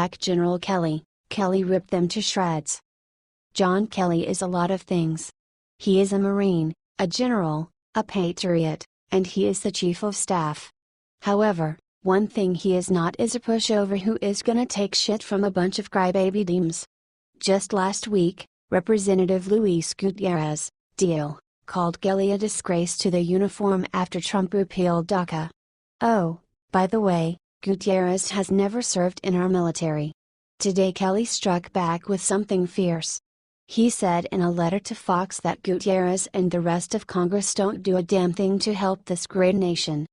attack General Kelly, Kelly ripped them to shreds. John Kelly is a lot of things. He is a Marine, a general, a patriot, and he is the chief of staff. However, one thing he is not is a pushover who is gonna take shit from a bunch of crybaby Dems. Just last week, Representative Luis Gutierrez, DL, called Kelly a disgrace to the uniform after Trump repealed DACA. Oh, by the way, Gutierrez has never served in our military. Today Kelly struck back with something fierce. He said in a letter to Fox that Gutierrez and the rest of Congress don't do a damn thing to help this great nation.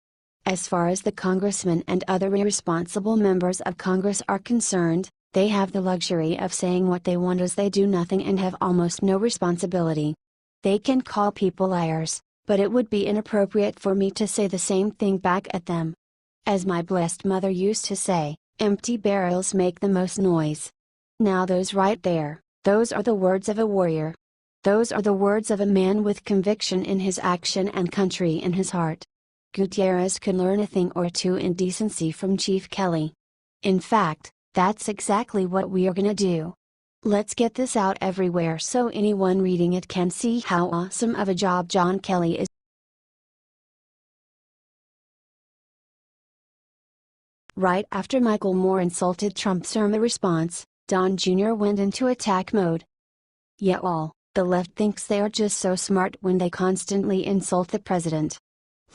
As far as the congressmen and other irresponsible members of Congress are concerned, they have the luxury of saying what they want as they do nothing and have almost no responsibility. They can call people liars, but it would be inappropriate for me to say the same thing back at them. As my blessed mother used to say, empty barrels make the most noise. Now those right there, those are the words of a warrior. Those are the words of a man with conviction in his action and country in his heart. Gutierrez could learn a thing or two in decency from Chief Kelly. In fact, that's exactly what we are gonna do. Let's get this out everywhere so anyone reading it can see how awesome of a job John Kelly is. Right after Michael Moore insulted Trump's Irma response, Don Jr. went into attack mode. Yeah, the left thinks they are just so smart when they constantly insult the president.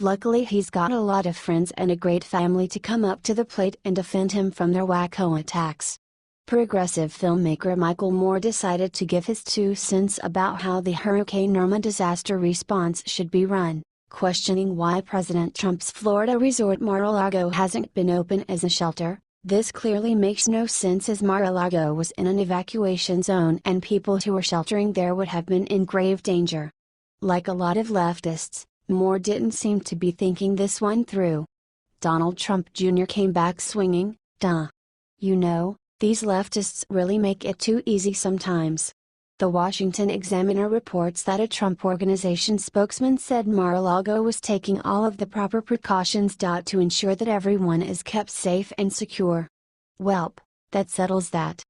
Luckily he's got a lot of friends and a great family to come up to the plate and defend him from their wacko attacks. Progressive filmmaker Michael Moore decided to give his 2 cents about how the Hurricane Irma disaster response should be run, questioning why President Trump's Florida resort Mar-a-Lago hasn't been open as a shelter. This clearly makes no sense as Mar-a-Lago was in an evacuation zone and people who were sheltering there would have been in grave danger. Like a lot of leftists, Moore didn't seem to be thinking this one through. Donald Trump Jr. came back swinging, duh. You know, these leftists really make it too easy sometimes. The Washington Examiner reports that a Trump Organization spokesman said Mar-a-Lago was taking all of the proper precautions to ensure that everyone is kept safe and secure. Welp, that settles that.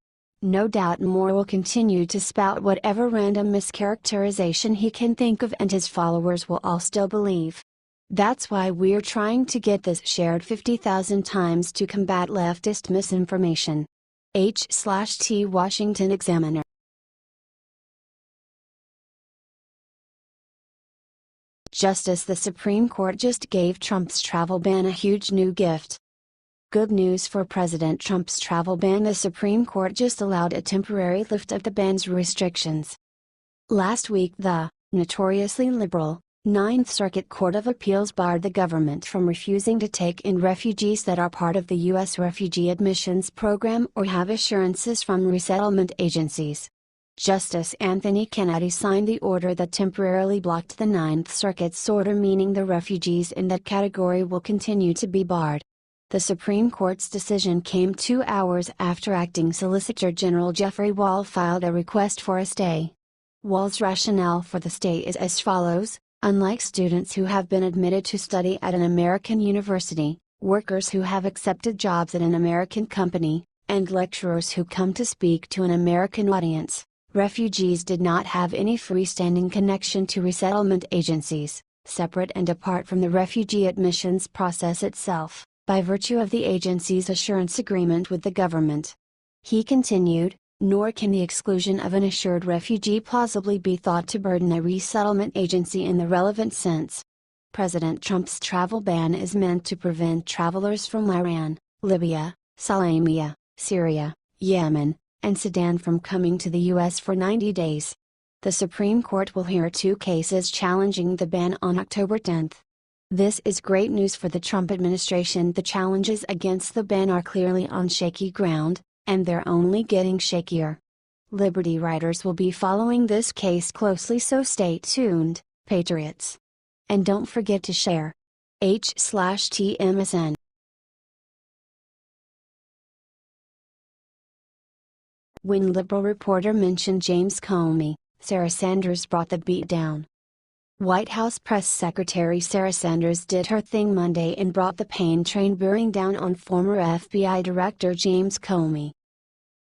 No doubt Moore will continue to spout whatever random mischaracterization he can think of and his followers will all still believe. That's why we're trying to get this shared 50,000 times to combat leftist misinformation. H/T Washington Examiner. Justice: the Supreme Court just gave Trump's travel ban a huge new gift. Good news for President Trump's travel ban: the Supreme Court just allowed a temporary lift of the ban's restrictions. Last week the notoriously liberal Ninth Circuit Court of Appeals barred the government from refusing to take in refugees that are part of the U.S. refugee admissions program or have assurances from resettlement agencies. Justice Anthony Kennedy signed the order that temporarily blocked the Ninth Circuit's order, meaning the refugees in that category will continue to be barred. The Supreme Court's decision came 2 hours after Acting Solicitor General Jeffrey Wall filed a request for a stay. Wall's rationale for the stay is as follows: unlike students who have been admitted to study at an American university, workers who have accepted jobs at an American company, and lecturers who come to speak to an American audience, refugees did not have any freestanding connection to resettlement agencies, separate and apart from the refugee admissions process itself, by virtue of the agency's assurance agreement with the government. He continued, nor can the exclusion of an assured refugee plausibly be thought to burden a resettlement agency in the relevant sense. President Trump's travel ban is meant to prevent travelers from Iran, Libya, Somalia, Syria, Yemen, and Sudan from coming to the U.S. for 90 days. The Supreme Court will hear 2 cases challenging the ban on October 10. This is great news for the Trump administration. The challenges against the ban are clearly on shaky ground, and they're only getting shakier. Liberty writers will be following this case closely, so stay tuned, patriots. And don't forget to share. H/TMSN. When liberal reporter mentioned James Comey, Sarah Sanders brought the beat down. White House Press Secretary Sarah Sanders did her thing Monday and brought the pain train bearing down on former FBI Director James Comey.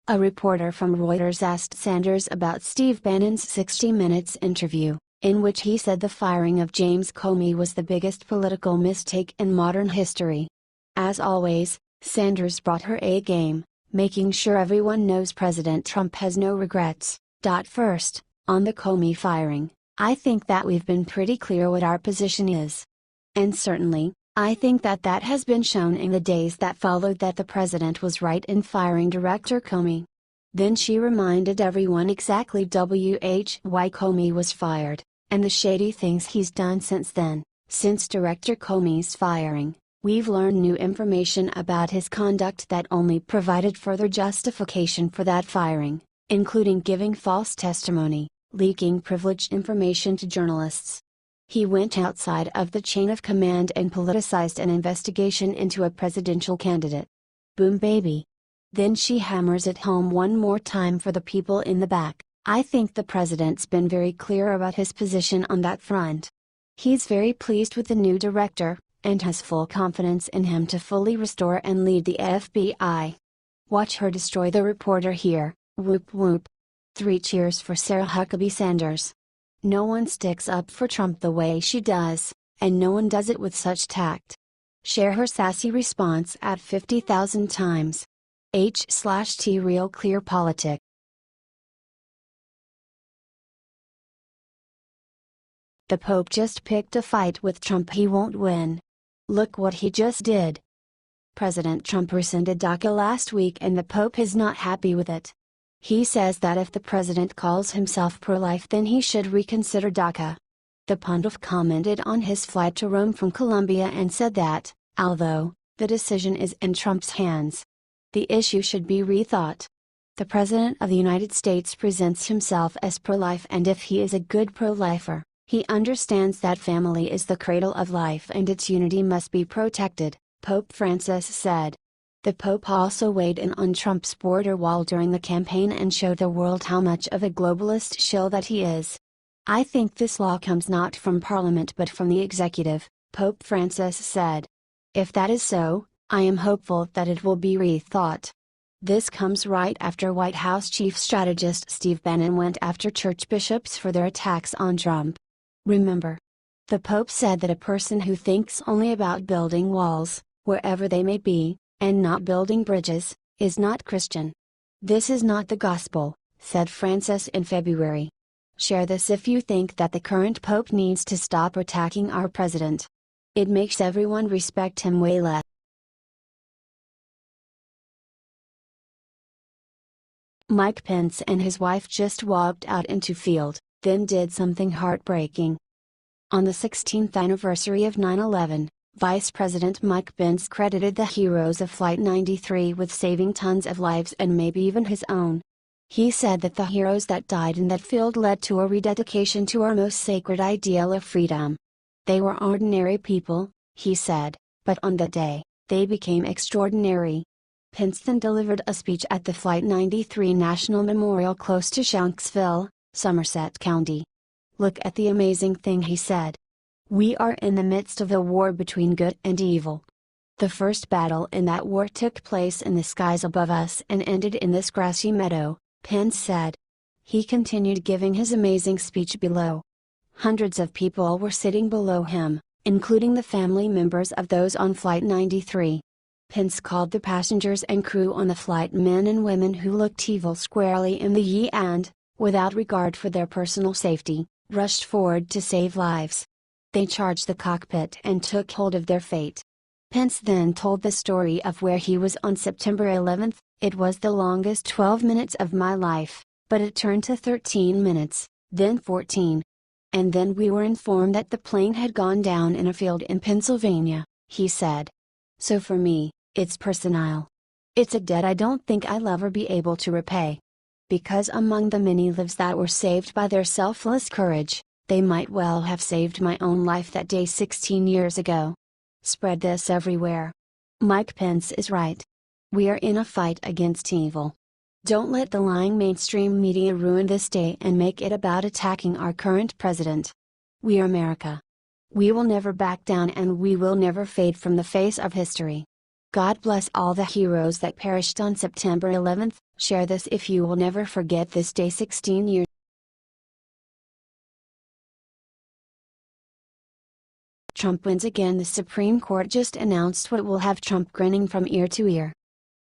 A reporter from Reuters asked Sanders about Steve Bannon's 60 Minutes interview, in which he said the firing of James Comey was the biggest political mistake in modern history. As always, Sanders brought her A game, making sure everyone knows President Trump has no regrets. First, on the Comey firing, I think that we've been pretty clear what our position is. And certainly, I think that that has been shown in the days that followed that the president was right in firing Director Comey. Then she reminded everyone exactly why Comey was fired, and the shady things he's done since then. Since Director Comey's firing, we've learned new information about his conduct that only provided further justification for that firing, including giving false testimony, leaking privileged information to journalists. He went outside of the chain of command and politicized an investigation into a presidential candidate. Boom baby. Then she hammers it home one more time for the people in the back. I think the president's been very clear about his position on that front. He's very pleased with the new director, and has full confidence in him to fully restore and lead the FBI. Watch her destroy the reporter here, whoop whoop. 3 cheers for Sarah Huckabee Sanders. No one sticks up for Trump the way she does, and no one does it with such tact. Share her sassy response at 50,000 times. H/T Real Clear Politic. The Pope just picked a fight with Trump he won't win. Look what he just did. President Trump rescinded DACA last week and the Pope is not happy with it. He says that if the president calls himself pro-life then he should reconsider DACA. The pontiff commented on his flight to Rome from Colombia and said that, although the decision is in Trump's hands, the issue should be rethought. The President of the United States presents himself as pro-life, and if he is a good pro-lifer, he understands that family is the cradle of life and its unity must be protected, Pope Francis said. The Pope also weighed in on Trump's border wall during the campaign and showed the world how much of a globalist shill that he is. I think this law comes not from Parliament but from the executive, Pope Francis said. If that is so, I am hopeful that it will be rethought. This comes right after White House chief strategist Steve Bannon went after church bishops for their attacks on Trump. Remember, the Pope said that a person who thinks only about building walls, wherever they may be, and not building bridges, is not Christian. This is not the gospel, said Francis in February. Share this if you think that the current Pope needs to stop attacking our president. It makes everyone respect him way less. Mike Pence and his wife just walked out into field, then did something heartbreaking. On the 16th anniversary of 9/11, Vice President Mike Pence credited the heroes of Flight 93 with saving tons of lives and maybe even his own. He said that the heroes that died in that field led to a rededication to our most sacred ideal of freedom. They were ordinary people, he said, but on that day, they became extraordinary. Pence then delivered a speech at the Flight 93 National Memorial close to Shanksville, Somerset County. Look at the amazing thing he said. We are in the midst of a war between good and evil. The first battle in that war took place in the skies above us and ended in this grassy meadow, Pence said. He continued giving his amazing speech below. Hundreds of people were sitting below him, including the family members of those on Flight 93. Pence called the passengers and crew on the flight men and women who looked evil squarely in the eye and, without regard for their personal safety, rushed forward to save lives. They charged the cockpit and took hold of their fate. Pence then told the story of where he was on September 11. It was the longest 12 minutes of my life, but it turned to 13 minutes, then 14. And then we were informed that the plane had gone down in a field in Pennsylvania, he said. So for me, it's personal. It's a debt I don't think I'll ever be able to repay. Because among the many lives that were saved by their selfless courage, they might well have saved my own life that day 16 years ago. Spread this everywhere. Mike Pence is right. We are in a fight against evil. Don't let the lying mainstream media ruin this day and make it about attacking our current president. We are America. We will never back down and we will never fade from the face of history. God bless all the heroes that perished on September 11th. Share this if you will never forget this day 16 years. Trump wins again. The Supreme Court just announced what will have Trump grinning from ear to ear.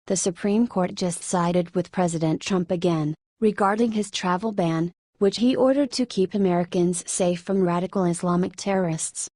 The Supreme Court just sided with President Trump again, regarding his travel ban, which he ordered to keep Americans safe from radical Islamic terrorists.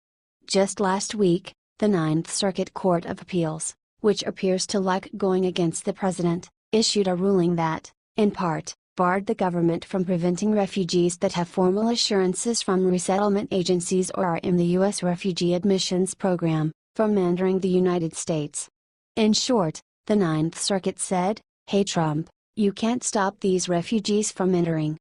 Just last week, the Ninth Circuit Court of Appeals, which appears to like going against the president, issued a ruling that, in part, barred the government from preventing refugees that have formal assurances from resettlement agencies or are in the U.S. Refugee Admissions Program, from entering the United States. In short, the Ninth Circuit said, "Hey Trump, you can't stop these refugees from entering."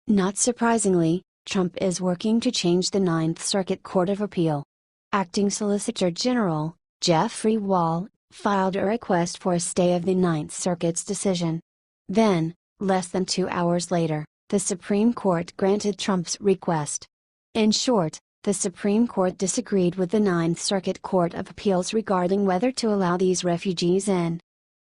Not surprisingly, Trump is working to change the Ninth Circuit Court of Appeal. Acting Solicitor General, Jeffrey Wall, filed a request for a stay of the Ninth Circuit's decision. Then, less than 2 hours later, the Supreme Court granted Trump's request. In short, the Supreme Court disagreed with the Ninth Circuit Court of Appeals regarding whether to allow these refugees in.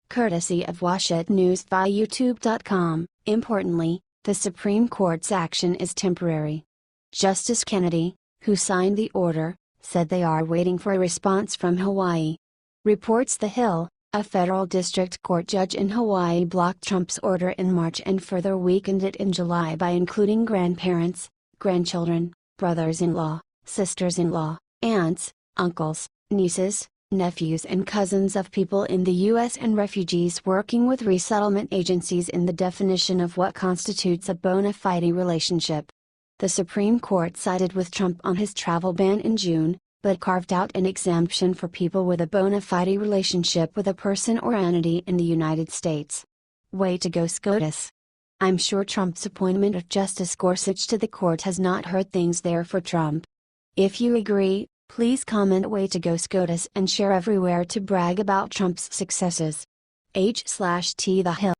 Courtesy of Washington News via YouTube.com, importantly, the Supreme Court's action is temporary. Justice Kennedy, who signed the order, said they are waiting for a response from Hawaii. Reports The Hill, a federal district court judge in Hawaii blocked Trump's order in March and further weakened it in July by including grandparents, grandchildren, brothers-in-law, sisters-in-law, aunts, uncles, nieces, nephews and cousins of people in the U.S. and refugees working with resettlement agencies in the definition of what constitutes a bona fide relationship. The Supreme Court sided with Trump on his travel ban in June, but carved out an exemption for people with a bona fide relationship with a person or entity in the United States. Way to go, SCOTUS. I'm sure Trump's appointment of Justice Gorsuch to the court has not hurt things there for Trump. If you agree, please comment "Way to go, SCOTUS" and share everywhere to brag about Trump's successes. H/T The Hill